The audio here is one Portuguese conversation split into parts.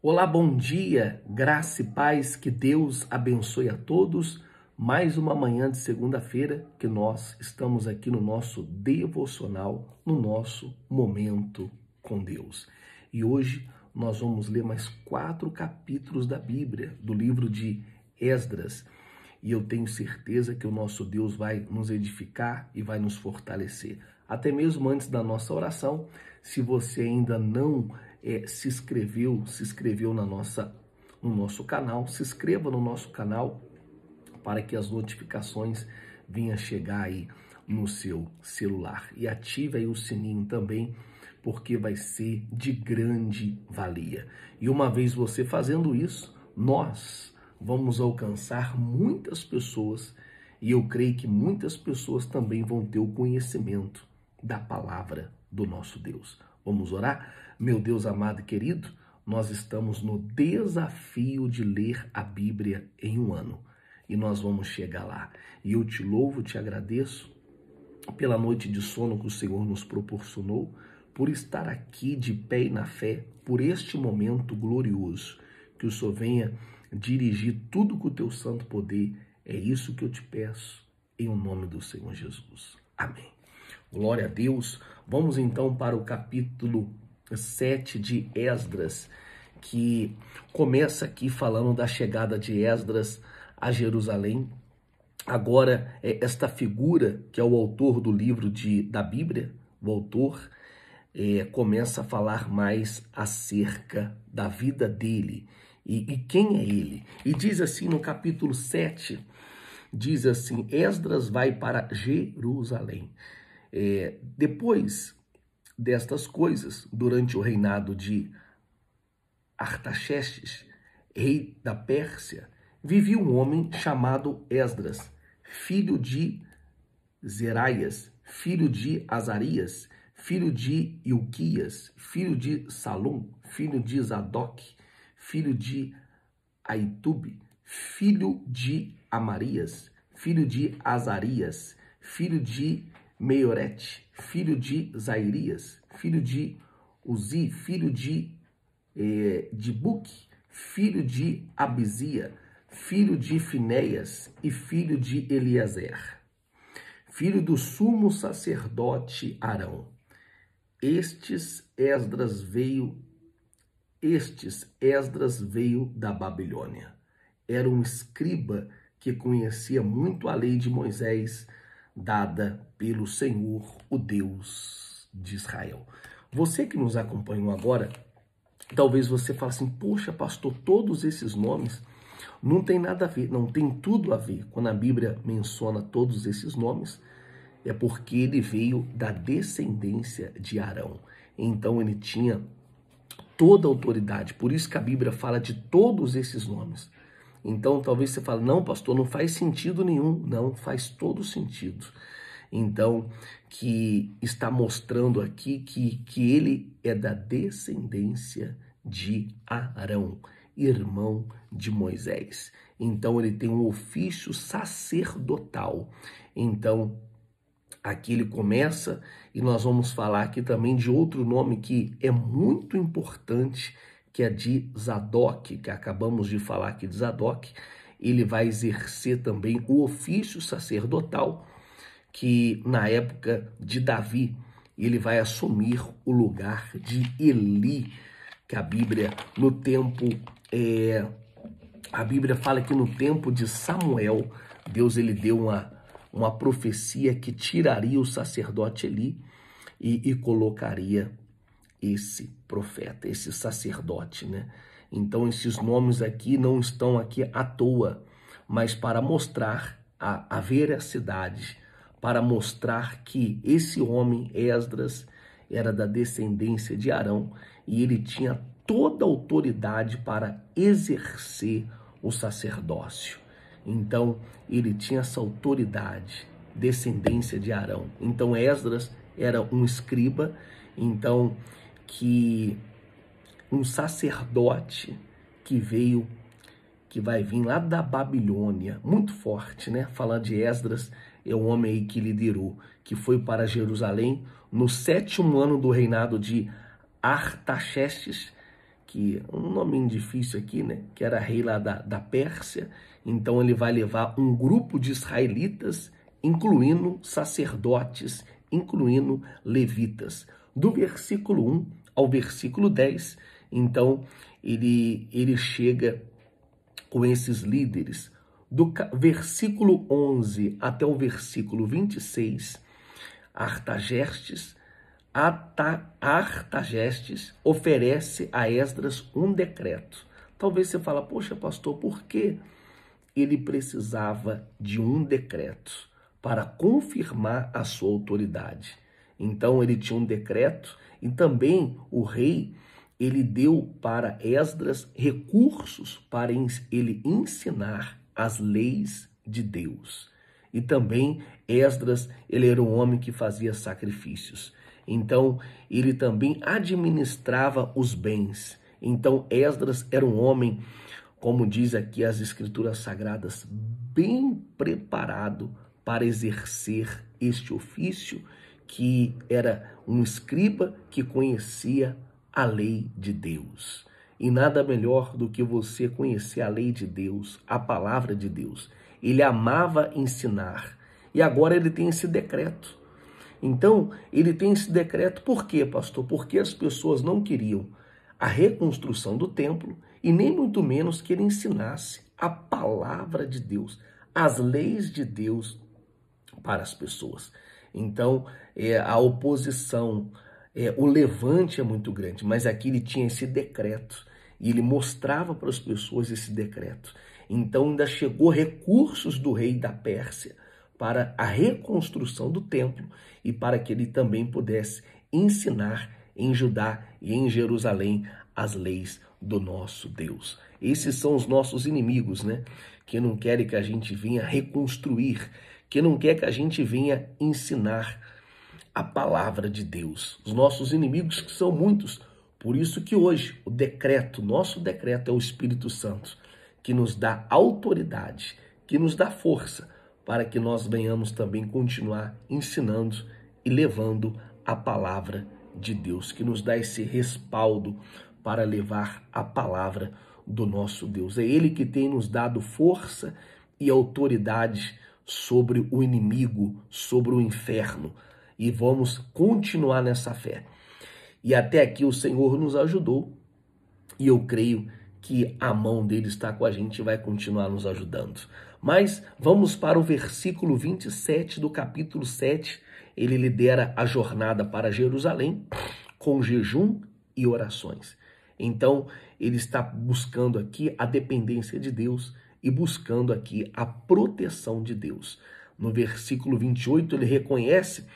Olá, bom dia, graça e paz, que Deus abençoe a todos. Mais uma manhã de segunda-feira que nós estamos aqui no nosso devocional, no nosso momento com Deus. E hoje nós vamos ler mais 4 capítulos da Bíblia, do livro de Esdras. E eu tenho certeza que o nosso Deus vai nos edificar e vai nos fortalecer. Até mesmo antes da nossa oração, se você ainda não se inscreveu no nosso canal, se inscreva no nosso canal para que as notificações venham chegar aí no seu celular. E ative aí o sininho também, porque vai ser de grande valia. E uma vez você fazendo isso, nós vamos alcançar muitas pessoas e eu creio que muitas pessoas também vão ter o conhecimento da palavra do nosso Deus. Vamos orar? Meu Deus amado e querido, nós estamos no desafio de ler a Bíblia em um ano e nós vamos chegar lá. E eu te louvo, te agradeço pela noite de sono que o Senhor nos proporcionou, por estar aqui de pé e na fé, por este momento glorioso, que o Senhor venha dirigir tudo com o teu santo poder. É isso que eu te peço, em o nome do Senhor Jesus. Amém. Glória a Deus. Vamos então para o capítulo 7 de Esdras, que começa aqui falando da chegada de Esdras a Jerusalém. Agora, esta figura, que é o autor do livro da Bíblia, o autor, começa a falar mais acerca da vida dele. E quem é ele? E diz assim no capítulo 7, diz assim: Esdras vai para Jerusalém. Depois destas coisas, durante o reinado de Artaxerxes, rei da Pérsia, vivia um homem chamado Esdras, filho de Zeraias, filho de Azarias, filho de Ilquias, filho de Salum, filho de Zadok, filho de Aitube, filho de Amarias, filho de Azarias, filho de Meorete, filho de Zairias, filho de Uzi, filho de Buque, filho de Abizia, filho de Finéias e filho de Eliezer, filho do sumo sacerdote Arão. Estes Esdras veio da Babilônia. Era um escriba que conhecia muito a lei de Moisés, dada pelo Senhor, o Deus de Israel. Você que nos acompanhou agora, talvez você fale assim: poxa, pastor, todos esses nomes não tem nada a ver. Não, tem tudo a ver. Quando a Bíblia menciona todos esses nomes, é porque ele veio da descendência de Arão. Então ele tinha toda a autoridade. Por isso que a Bíblia fala de todos esses nomes. Então talvez você fale: não, pastor, não faz sentido nenhum. Não, faz todo sentido. Então, que está mostrando aqui que ele é da descendência de Arão, irmão de Moisés. Então ele tem um ofício sacerdotal. Então, aqui ele começa, e nós vamos falar aqui também de outro nome que é muito importante, que é de Zadok, que acabamos de falar aqui de Zadok. Ele vai exercer também o ofício sacerdotal, que na época de Davi, ele vai assumir o lugar de Eli, que a Bíblia a Bíblia fala que no tempo de Samuel, Deus ele deu uma profecia que tiraria o sacerdote Eli e colocaria esse profeta, esse sacerdote, né? Então esses nomes aqui não estão aqui à toa, mas para mostrar a veracidade, para mostrar que esse homem, Esdras, era da descendência de Arão e ele tinha toda a autoridade para exercer o sacerdócio. Então, ele tinha essa autoridade, descendência de Arão. Então, Esdras era um escriba, então, que um sacerdote que vai vir lá da Babilônia, muito forte, né? Falando de Esdras, é o homem aí que liderou, que foi para Jerusalém no 7º ano do reinado de Artaxerxes, que um nominho difícil aqui, né? Que era rei lá da Pérsia. Então ele vai levar um grupo de israelitas, incluindo sacerdotes, incluindo levitas. Do versículo 1 ao versículo 10, então ele chega com esses líderes. Do versículo 11 até o versículo 26, Artaxerxes oferece a Esdras um decreto. Talvez você fale, poxa, pastor, por que ele precisava de um decreto para confirmar a sua autoridade? Então ele tinha um decreto e também o rei, ele deu para Esdras recursos para ele ensinar as leis de Deus. E também Esdras, ele era um homem que fazia sacrifícios. Então, ele também administrava os bens. Então, Esdras era um homem, como diz aqui as Escrituras Sagradas, bem preparado para exercer este ofício, que era um escriba que conhecia a lei de Deus. E nada melhor do que você conhecer a lei de Deus, a palavra de Deus. Ele amava ensinar. E agora ele tem esse decreto. Então, ele tem esse decreto por quê, pastor? Porque as pessoas não queriam a reconstrução do templo e nem muito menos que ele ensinasse a palavra de Deus, as leis de Deus para as pessoas. Então, a oposição, o levante é muito grande, mas aqui ele tinha esse decreto e ele mostrava para as pessoas esse decreto. Então, ainda chegou recursos do rei da Pérsia para a reconstrução do templo e para que ele também pudesse ensinar em Judá e em Jerusalém as leis do nosso Deus. Esses são os nossos inimigos, né? Que não querem que a gente venha reconstruir, que não quer que a gente venha ensinar a palavra de Deus. Os nossos inimigos, que são muitos. Por isso que hoje o decreto, nosso decreto é o Espírito Santo, que nos dá autoridade, que nos dá força, para que nós venhamos também continuar ensinando e levando a palavra de Deus, que nos dá esse respaldo para levar a palavra do nosso Deus. É Ele que tem nos dado força e autoridade sobre o inimigo, sobre o inferno. E vamos continuar nessa fé. E até aqui o Senhor nos ajudou e eu creio que a mão dele está com a gente e vai continuar nos ajudando. Mas vamos para o versículo 27 do capítulo 7. Ele lidera a jornada para Jerusalém com jejum e orações. Então, ele está buscando aqui a dependência de Deus e buscando aqui a proteção de Deus. No versículo 28, ele reconhece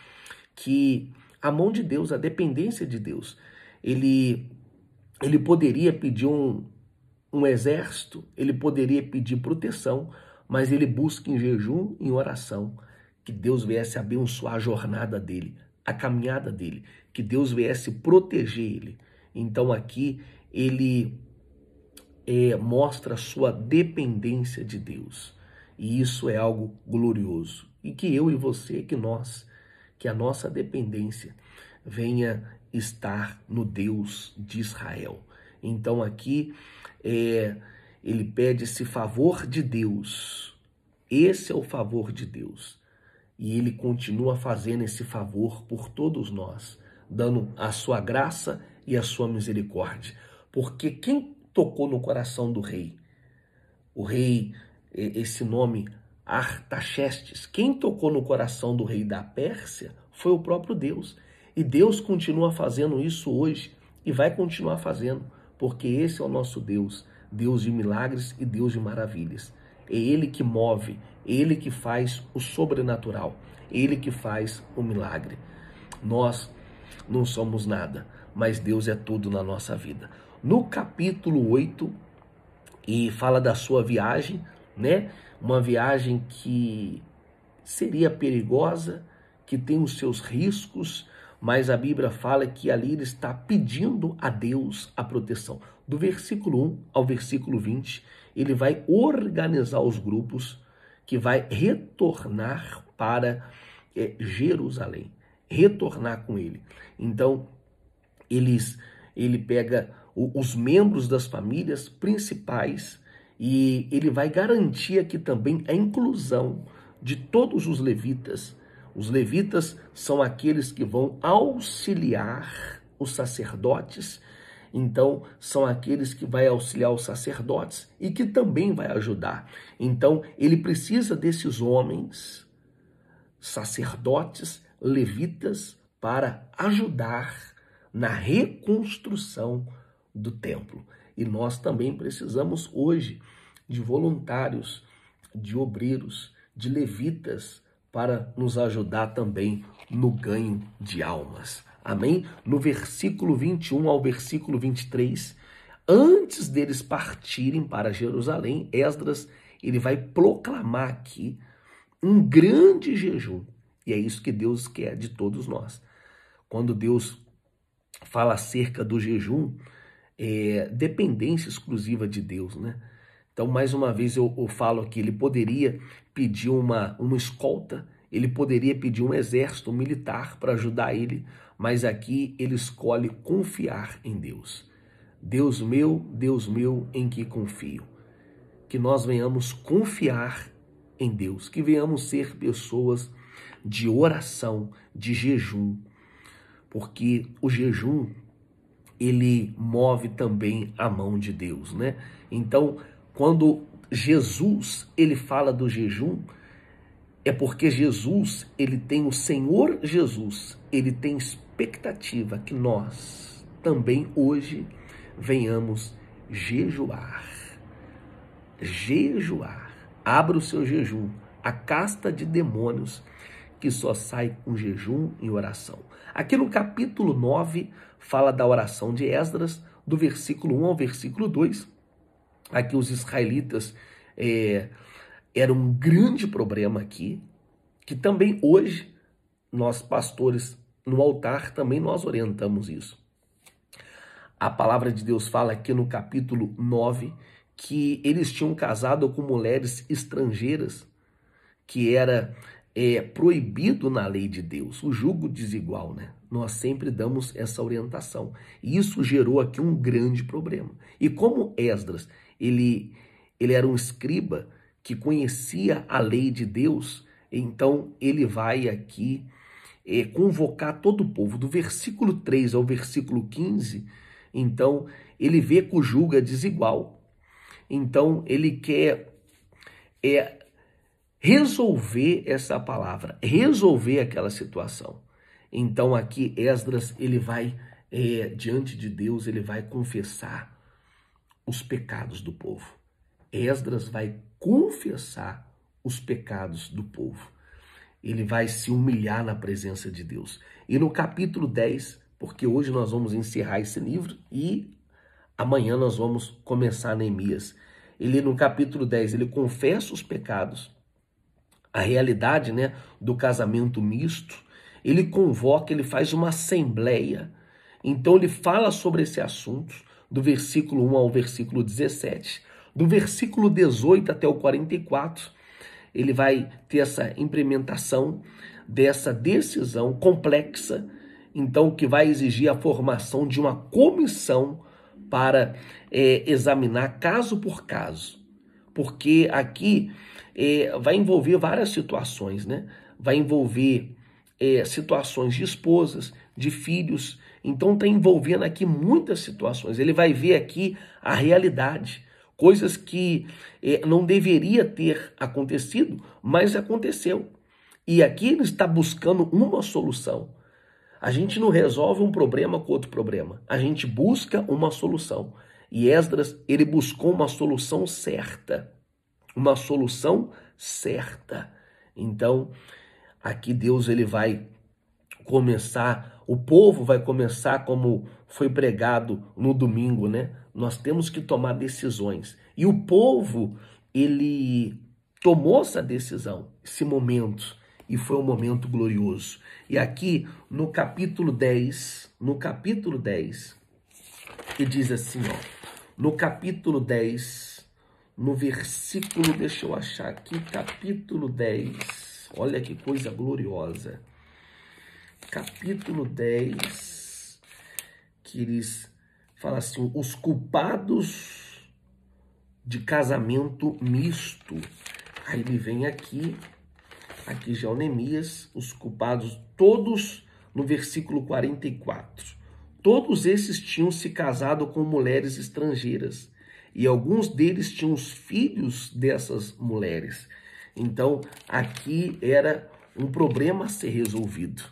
que a mão de Deus, a dependência de Deus, ele poderia pedir um exército, ele poderia pedir proteção, mas ele busca em jejum e em oração que Deus viesse abençoar a jornada dele, a caminhada dele, que Deus viesse proteger ele. Então aqui ele mostra a sua dependência de Deus. E isso é algo glorioso. E que eu e você, que a nossa dependência venha estar no Deus de Israel. Então aqui ele pede esse favor de Deus. Esse é o favor de Deus. E ele continua fazendo esse favor por todos nós, dando a sua graça e a sua misericórdia. Porque quem tocou no coração do rei? O rei, esse nome Artaxerxes, quem tocou no coração do rei da Pérsia foi o próprio Deus. E Deus continua fazendo isso hoje e vai continuar fazendo, porque esse é o nosso Deus, Deus de milagres e Deus de maravilhas. É Ele que move, é Ele que faz o sobrenatural, é Ele que faz o milagre. Nós não somos nada, mas Deus é tudo na nossa vida. No capítulo 8, e fala da sua viagem, né? Uma viagem que seria perigosa, que tem os seus riscos, mas a Bíblia fala que ali ele está pedindo a Deus a proteção. Do versículo 1 ao versículo 20, ele vai organizar os grupos que vai retornar para Jerusalém, retornar com ele. Então, ele pega os membros das famílias principais, e ele vai garantir aqui também a inclusão de todos os levitas. Os levitas são aqueles que vão auxiliar os sacerdotes, então são aqueles que vai auxiliar os sacerdotes e que também vai ajudar. Então ele precisa desses homens, sacerdotes, levitas, para ajudar na reconstrução do templo. E nós também precisamos hoje de voluntários, de obreiros, de levitas, para nos ajudar também no ganho de almas. Amém? No versículo 21 ao versículo 23, antes deles partirem para Jerusalém, Esdras, ele vai proclamar aqui um grande jejum. E é isso que Deus quer de todos nós. Quando Deus fala acerca do jejum, é dependência exclusiva de Deus, né? Então, mais uma vez, eu falo aqui, ele poderia pedir uma escolta, ele poderia pedir um exército militar para ajudar ele, mas aqui ele escolhe confiar em Deus. Deus meu, em que confio. Que nós venhamos confiar em Deus, que venhamos ser pessoas de oração, de jejum, porque o jejum, ele move também a mão de Deus, né? Então, quando Jesus, ele fala do jejum, é porque Jesus, ele tem o Senhor Jesus, ele tem expectativa que nós também hoje venhamos jejuar. Jejuar. Abra o seu jejum. A casta de demônios que só sai com jejum e oração. Aqui no capítulo 9, fala da oração de Esdras, do versículo 1 ao versículo 2. Aqui os israelitas era um grande problema aqui, que também hoje nós pastores no altar também nós orientamos isso. A palavra de Deus fala aqui no capítulo 9 que eles tinham casado com mulheres estrangeiras, que era proibido na lei de Deus, o julgo desigual, né? Nós sempre damos essa orientação. E isso gerou aqui um grande problema. E como Esdras, ele era um escriba que conhecia a lei de Deus, então ele vai aqui convocar todo o povo. Do versículo 3 ao versículo 15, então ele vê que o julgo é desigual. Então ele quer resolver essa palavra, resolver aquela situação. Então aqui Esdras, ele vai diante de Deus, ele vai confessar os pecados do povo. Esdras vai confessar os pecados do povo. Ele vai se humilhar na presença de Deus. E no capítulo 10, porque hoje nós vamos encerrar esse livro e amanhã nós vamos começar Neemias. Ele no capítulo 10, ele confessa os pecados, a realidade, né, do casamento misto. Ele convoca, ele faz uma assembleia. Então ele fala sobre esse assunto do versículo 1 ao versículo 17. Do versículo 18 até o 44, ele vai ter essa implementação dessa decisão complexa, então que vai exigir a formação de uma comissão para examinar caso por caso, porque aqui vai envolver várias situações, né? Vai envolver situações de esposas, de filhos, então está envolvendo aqui muitas situações. Ele vai ver aqui a realidade, coisas que não deveria ter acontecido, mas aconteceu. E aqui ele está buscando uma solução. A gente não resolve um problema com outro problema. A gente busca uma solução. E Esdras, ele buscou uma solução certa. Uma solução certa. Então, aqui Deus ele vai começar, o povo vai começar como foi pregado no domingo, né? Nós temos que tomar decisões. E o povo, ele tomou essa decisão, esse momento, e foi um momento glorioso. E aqui no capítulo 10, ele diz assim, ó, no capítulo 10, no versículo, deixa eu achar aqui, capítulo 10, olha que coisa gloriosa. Capítulo 10, que eles fala assim, os culpados de casamento misto. Aí ele vem aqui já é o Neemias, os culpados todos no versículo 44. Todos esses tinham se casado com mulheres estrangeiras e alguns deles tinham os filhos dessas mulheres. Então, aqui era um problema a ser resolvido.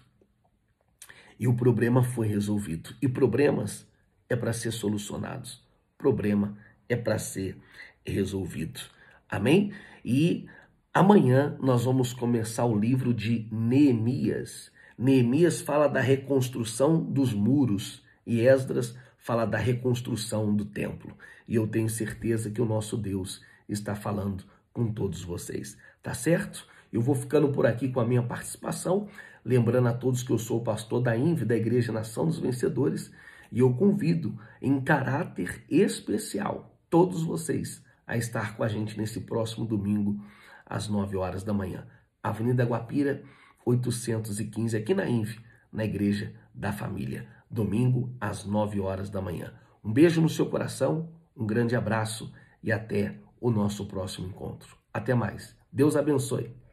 E o problema foi resolvido. E problemas é para ser solucionados. Problema é para ser resolvido. Amém? E amanhã nós vamos começar o livro de Neemias. Neemias fala da reconstrução dos muros e Esdras fala da reconstrução do templo. E eu tenho certeza que o nosso Deus está falando com todos vocês. Tá certo? Eu vou ficando por aqui com a minha participação, lembrando a todos que eu sou o pastor da INVE, da Igreja Nação dos Vencedores, e eu convido em caráter especial todos vocês a estar com a gente nesse próximo domingo, às 9 horas da manhã. Avenida Guapira, 815, aqui na INVE, na Igreja da Família. Domingo, às 9 horas da manhã. Um beijo no seu coração, um grande abraço e até o nosso próximo encontro. Até mais. Deus abençoe.